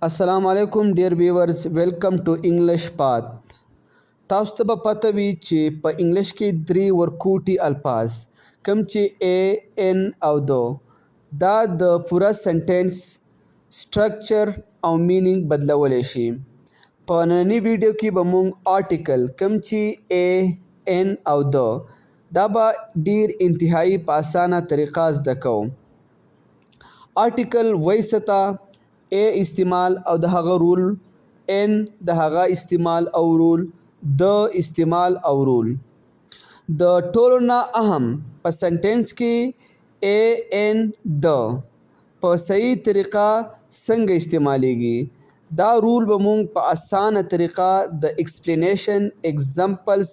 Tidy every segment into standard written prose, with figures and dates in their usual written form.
السلام علیکم ډیر ویورز ویلکم ټو انګلیش پات. تاسو ته به پته وي چې په انګلیش کې درې ورکوټي الفاظ کوم چې A, N او دو دا د پوره سنټنس سټرکچر او مینینګ بدلولی شي. په ننني ویډیو کې به موږ آرټیکل کوم چې A, N او دو دا به ډیر انتهایی په اسانه طریقه زده کوو. آرټیکل وایي څه ته، A استعمال او د هغه رول، N د هغه استعمال او رول، د استعمال او رول. د ټولو نه اهم په سنټنس کې A, N د په صحیح طریقه څنګه استعمالیږي. دا رول به مونږ په اسانه طریقه د ایکسپلینیشن، ایگزامپلز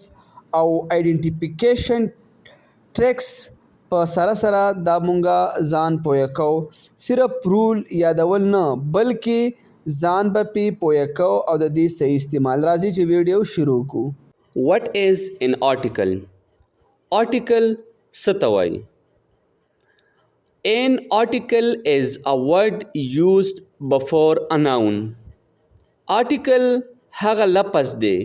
او آئیډنټیفیکیشن ټریکس په سره سره دا مونږه ځان پوهه کوو. صرف رول یادول نه بلکې ځان به پې پوهه کوو او د دې صحیح استعمال. راځي چې ویډیو شروع کړو. What is an article? Article څه ته وایي؟ An article is a word used before a noun. Article هغه لفظ دی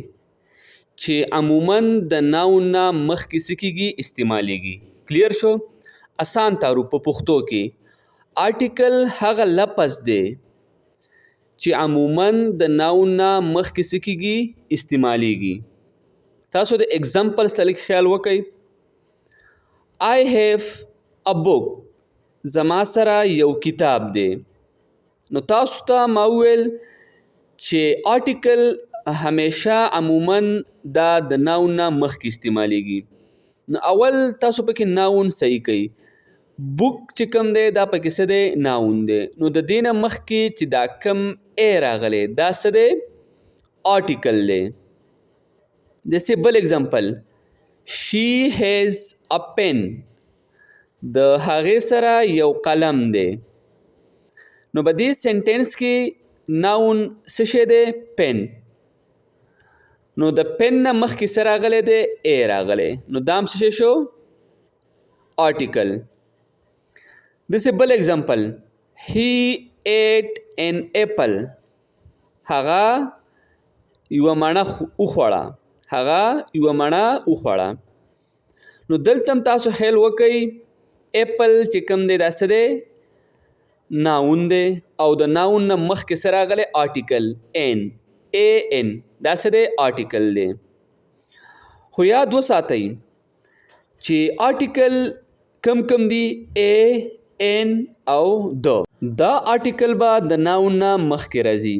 چې عموماً د ناون نه مخکې څه کېږي، استعمالیږي. کلیر شو؟ اسان تعارف په پښتو کې آرټیکل هغه لفظ دی چې عموماً د ناون نه مخکې څه کېږي، استعمالیږي. تاسو د ایگزامپلز ته لږ خیال وکئ. I have a book. زما سره یو کتاب دی. نو تاسو ته ما وویل چې آرټیکل همیشه عموماً دا د ناون نه مخکې استعمالیږي. نو اول تاسو پکې ناون صحیح کوئ. بوک چې کوم دی دا پکې څه دی؟ ناون دی. نو د دې نه مخکې چې دا کم ای راغلی دا څه دی؟ آرټیکل دی. داسې بل اگزامپل، She has a pen. د هغې سره یو قلم دی. نو په دې سنټنس کې ناون څه شی دی؟ پن. نو د پن نه مخکې څه راغلی دی؟ ای راغلی. نو دا هم څه شی شو؟ آرټیکل. داسې بل اگزامپل، He ate an apple. هغه یوه مڼه وخوړه. هغه یوه مڼه وخوړه. نو دلته هم تاسو خیال وکئ، اپل چې کوم دی دا څه دی؟ ناون دی. او د ناون نه مخکې څه راغلی؟ آرټیکل N. AN دا څه دی؟ آرټیکل دی. خو یاد وساتئ چې آرټیکل کم دی؟ A, N او د. دا آرټیکل به د ناون نه مخکې راځي.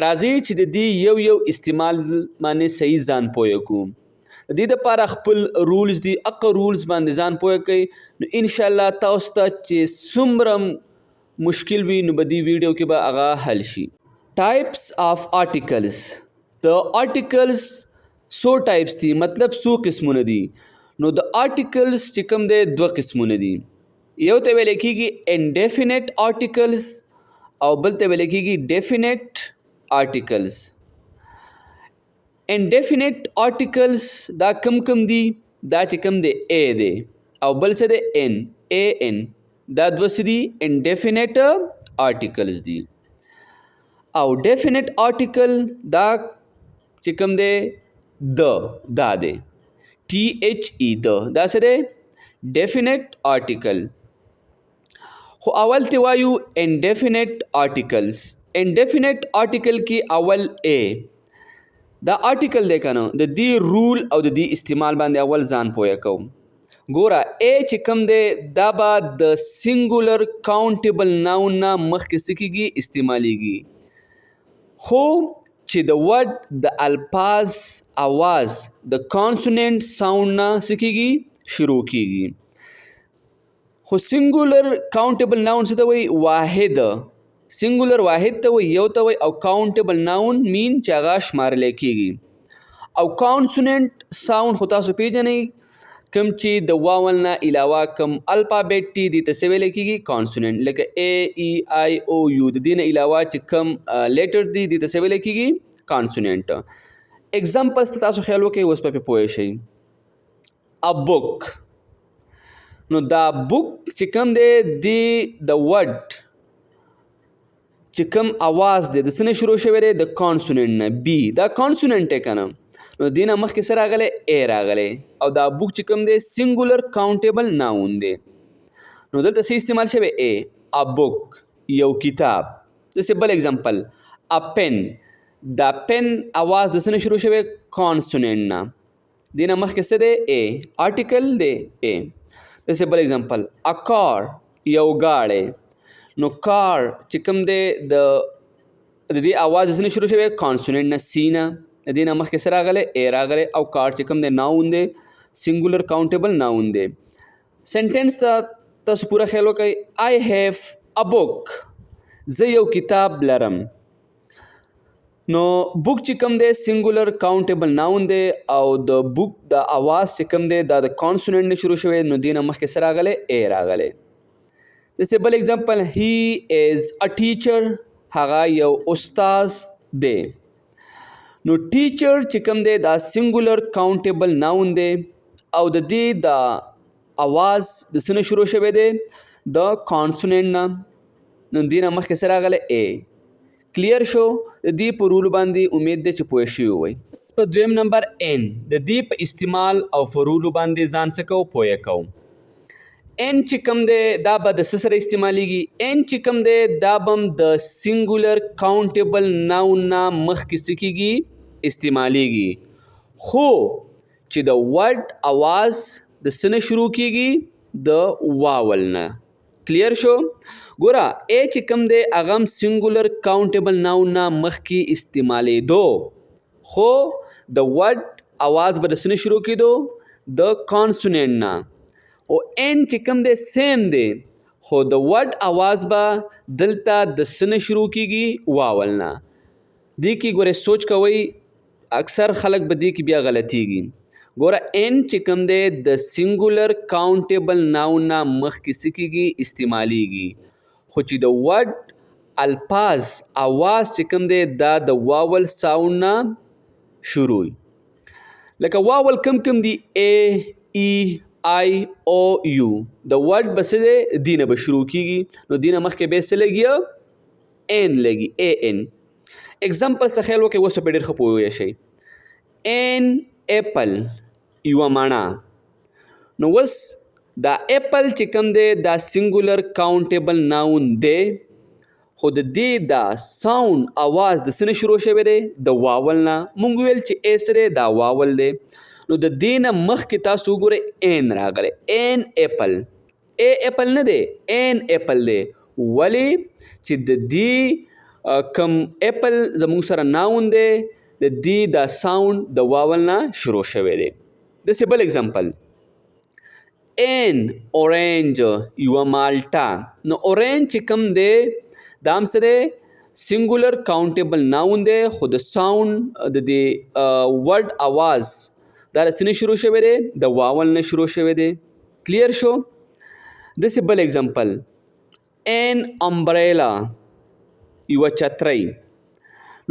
راځي چې د دې یو یو استعمال باندې صحیح ځان پوهه کړو. د دې دپاره خپل رولز دي، هغه رولز باندې ځان پوهه کوئ. نو انشاءالله تاسو ته چې څومره مشکل وي نو په دې ویډیو کې به هغه حل شي. ټایپس آف آرټیکلز. د آرټیکلز څو ټایپس دي، مطلب څو قسمونه دي. نو د آرټیکلز چې کوم دی دوه قسمونه دي. یو ته ویل کېږي انډیفینټ آرټیکلز او بل ته ویل کېږي ډیفینټ آرټیکلز. انډیفینټ آرټیکلز دا کم دي؟ دا چې کوم دی A دی او بل څه دی؟ N. AN دا دوه څه دي؟ انډیفینټ آرټیکلز دي. او ډیفینټ آرټیکل دا چې کوم دی دا دی. THE د دا څه دی؟ ډیفینټ آرټیکل. خو اول ته وایو انډیفینټ آرټیکلز. انډیفینټ آرټیکل کې اول A. دا آرټیکل دی که نه، د دې رول او د دې استعمال باندې اول ځان پوهه کوم. ګوره A چې کوم دی دا به د سینګولر کاونټیبل ناون نه مخکې څه کېږي؟ استعمالیږي. خو چې د ورډ د الفاظ اواز د کانسوننټ ساوند نه څه کېږي؟ شروع کېږي. خو سینګولر کاونټیبل ناون څه ته وایي؟ واحد. سینګولر واحد ته وایي، یو ته وایي. او کاونټیبل ناون مین چې هغه شمارلی کېږي. او کانسوننټ ساوند خو تاسو پیژنئ، کوم چې د واول نه علاوه کوم الفابیټ دي دې ته څه ویلی کېږي؟ کانسوننټ. لکه A, E, I, O, U. د دې نه علاوه چې کوم لیټر دي دې ته څه ویلی کېږي؟ کانسوننټ. ایگزامپلز ته تاسو خیال وکړئ، اوس به پرې پوه شئ. A book. نو دا بوک چې کوم دی د ورډ چې کوم اواز دی د څه نه شروع شوی دی د کانسوننټ نه بی دا کانسوننټ دی که نه نو دې نه مخکې څه راغلی ای راغلی او دا بوک چې کوم دی سینګولر کاونټیبل ناون دی نو دلته څه استعمال شوی ای ا بوک یو کتاب داسې بل اگزامپل ا پن دا پن اواز د څه نه شروع شوی کانسوننټ نه دې نه مخکې څه دی ای آرټیکل دی ای داسې بل اگزامپل ا کار یو گاړی نو کار چې کوم دی د دې اواز د څه نه شروع شوی کانسوننټ نه سی نه د دې نه مخکې څه راغلی ای راغلی او کار چې کوم دی ناون دی سینګولر کاونټیبل ناون دی سنټنس ته تاسو پوره خیال وکړئ آی هیو ا بوک زه یو کتاب لرم نو بوک چې کوم دی سینګولر کاونټیبل ناون دی او د بوک د اواز چې کوم دی دا د کانسوننټ نه شروع شوی نو دې نه مخکې څه راغلی ای راغلی داسې بل اگزامپل هی از ا ټیچر هغه یو استاز دی نو ټیچر چې کوم دی دا سینګولر کاونټیبل ناون دی او د دې د اواز د څه نه شروع شوی دی د کانسوننټ نه نو دې نه مخکې څه راغلی ای کلیر شو د دې په رول باندې امید دی چې پوه شوي وئ په دویم نمبر ان د دې په استعمال او په رولو باندې ځان څه کوو پوه کوو ان چې کوم دی دا به د څه سره استعمالیږي ان چې کوم دی دا به هم د سینګولر کاونټیبل ناون نه مخکې څه کیږي استعمالیږي خو چې د ورډ اواز د څه نه شروع کیږي د واول نه کلیر شو ګوره ای چې کوم دی هغه هم سینګولر کاونټیبل ناون نه مخکې استعمالیدو خو د ورډ اواز به د څه نه شروع کیدو د کانسوننټ نه او ان چې کوم دی سیم دی خو د ورډ اواز به دلته د څه نه شروع کیږي واول نه دې کې ګوره سوچ کوئ اکثر خلک به دې کې بیا غلطیږي ګوره ان چې کوم دی د سینګولر کاونټیبل ناون نه مخکې څه کیږي استعمالیږي خو چې د ورډ الفاظ اواز چې کوم دی دا د واول ساوند نه شروع لکه واول کم دی ای ای آی او یو د ورډ به څه دی دې نه به شروع کیږي نو دې نه مخکې بیا څه لګي ان لګي ای ان اگزامپل څه خیال وکړئ اوس په ډېر ښه پوه شئ ان اپل یوه مڼه نو اوس دا اپل چې کوم دی دا سینګولر کاونټیبل ناون دی خو د دې دا ساوند اواز د څه نه شروع شوی دی د واول نه مونږ ویل چې ای څه دی دا واول دی نو د دې نه مخکې تاسو وګورئ ان راغلی ان اپل ای اپل نه دی ان اپل دی ولې چې د دې کم اپل زموږ سره ناون دی د دې دا ساوند د واول نه شروع شوی دی داسې بل اگزامپل ان اورنج یوه مالټه نو اورنج چې کوم دی دا هم څه دی سینګولر کاونټیبل ناون دی خو د ساوند د دې ورډ اواز دا د څه نه شروع شوی دی د واول نه شروع شوی دی کلیر شو داسې بل اگزامپل ان امبریلا یوه چترۍ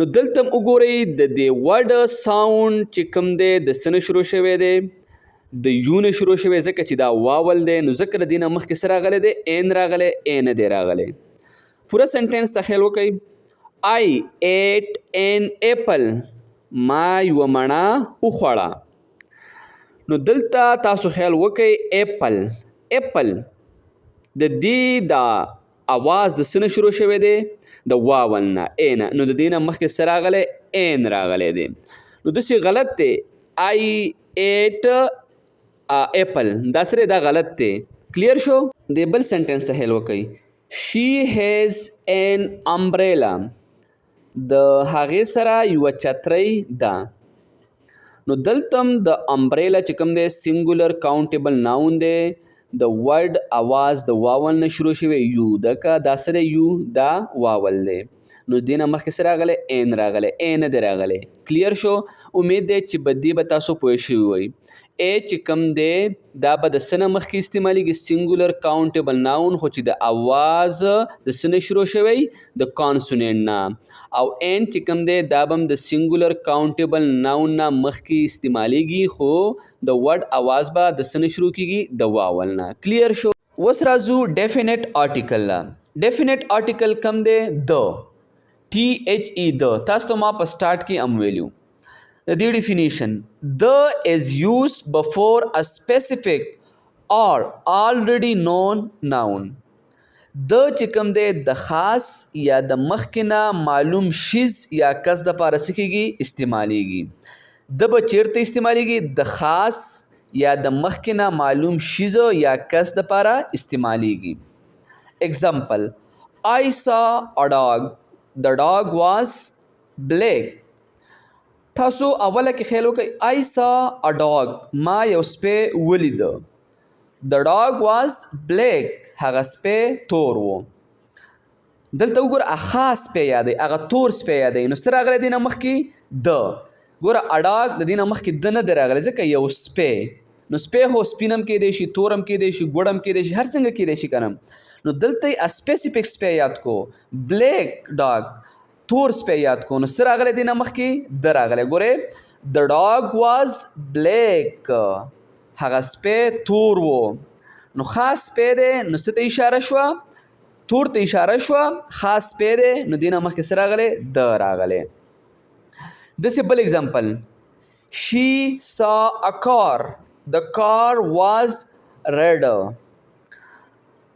نو دلته هم وګورئ د دې ورډ ساوند چې کوم دی د څه نه شروع شوی دی د یو نه شروع شوی ځکه چې دا واول دی نو ځکه د دې نه مخکې څه راغلی دی ان راغلی ای نه دی راغلی پوره سنټنس ته خیال وکړئ آی ایٹ ان اپل ما یوه مڼه وخوړه نو دلته تاسو خیال وکړئ اپل د دې دا اواز د څه نه شروع شوی دی د واول نه ای نه نو د دې نه مخکې څه راغلی این راغلی دی نو داسې غلط دی آی ایٹ اپل دا سره دا غلط دی کلیر شو د بل سنټنس ته خیال وکړئ شي هیز ان امبریلا د هغې سره یوه چترۍ ده نو دلته هم د امبریلا چې کوم دی سینګولر کاونټیبل ناون دی د ورډ اواز د واول نه شروع شوی یو دکه دا سره یو دا واول دی نو دې نه مخکې څه راغلی این راغلی ای نه دی راغلی کلیر شو امید دی چې په دې به تاسو پوه شوي وئ ای چې کوم دی دا به د څه نه مخکې استعمالیږي سینګولر کاونټیبل ناون خو چې د اواز د څه نه شروع شوی د کانسوننټ نه او این چې کوم دی دا به هم د سینګولر کاونټیبل ناون نه مخکې استعمالیږي خو د ورډ اواز به د څه نه شروع کیږي د واول نه کلیر شو اوس راځو ډیفینټ آرټیکل لا ډیفینټ آرټیکل کم دی د THE د تاسو ته ما په سٹارټ کې ام ویلیو د دې ډیفینیشن د از یوز بفور ا سپیسیفک اور already known noun د چې کوم دی د خاص یا د مخکې نه معلوم شیز یا کس د پاره څه کیږي استعمالیږي د به چیرته استعمالیږي د خاص یا د مخکې نه معلوم شیز یا کس د پاره استعمالیږي example I saw a dog the dog was black تاسو اوله کې خیال وکړئ I saw a dog ما یو سپی ولید the dog was black هغه سپی تور و دلته وګوره خاص سپی یادی هغه تور سپی یادی نو څه راغلی دی نه مخکې د ګوره a dog د دې نه مخکې د نه دی راغلی ځکه یو سپی نو سپی خو سپین هم کیدی شي تور هم کیدی شي ګوړ هم کیدی شي هر څنګه کیدی شي کنه نو دلته یې سپیسیفک سپی یاد کو بلیک ډاګ تور سپی یاد کو نو څه راغلی دی نه مخکې د راغلی ګورئ د ډاګ واز بلیک هغه سپی تور و نو خاص سپی دی نو څه ته اشاره شوه تور ته اشاره شوه خاص سپی دی نو دې نه مخکې څه راغلی د راغلی داسې بل اگزامپل شي سا ا کار د کار واز ریډ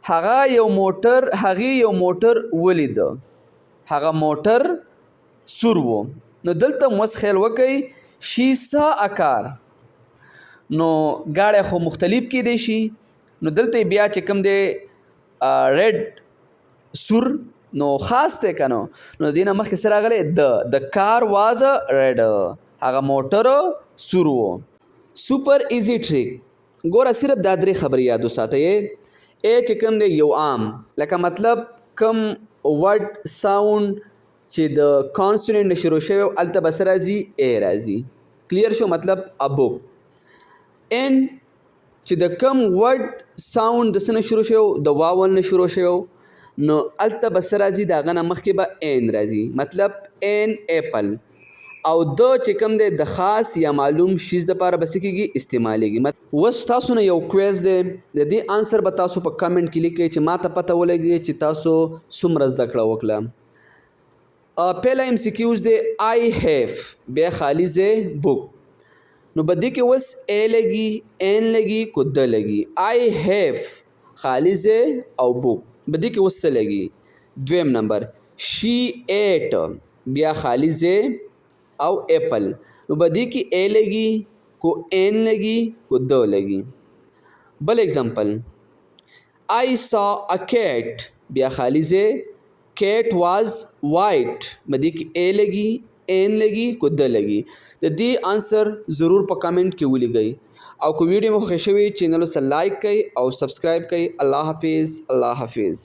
هغې یو موټر ولید هغه موټر سور و نو دلته موس خیال وکئ شي سا ا کار نو ګاډی خو مختلف کیدی شي نو دلته بیا چې کوم دی ریډ سور نو خاص دی که نو دې نه مخکې څه راغلی د کار واز ریډ هغه موټر سور و سوپر ایزی ټریک ګوره صرف دا درې خبرې یاد وساتئ چې کوم دی یو عام لکه مطلب کم ورډ ساوند چې د کانسوننټ نه شروع شوی هلته به څه راځي ای راځي کلیر شو مطلب ا بک ان چې د کم ورډ ساوند د څه نه شروع شوی د واول نه شروع شوی نو هلته به څه راځي د هغه نه مخکې به این راځي مطلب این ایپل او د چې کوم دی د خاص یا معلوم شیز دپاره به څه کېږي استعمالیږي اوس تاسو نه یو کویز دی د دې انسر به تاسو په کمنټ کې لیکئ چې ما ته پته ولګي چې تاسو څومره زده کړه وکړه پهلا ام سی کیوز دی آی هیف بیا خالی ځای بک نو په دې کې اوس ای لګي این لګي کو د لګي آی هیف خالی ځای او بک په دې کې اوس څه لګي دویم نمبر شي ایٹ بیا خالی ځای او ایپل نو په دې کې ای لګي کو این لګي کو د لګي بل اگزامپل آی سا ا کیٹ بیا خالی ځای کیٹ واز وائٹ په دې کې ای لګي این لګي کو د لګي د دې انسر ضرور په کمنټ کې ولیکئ او کو ویډیو مو خوښ شوي چینل سره لایک کړئ او سبسکرایب کړئ الله حافظ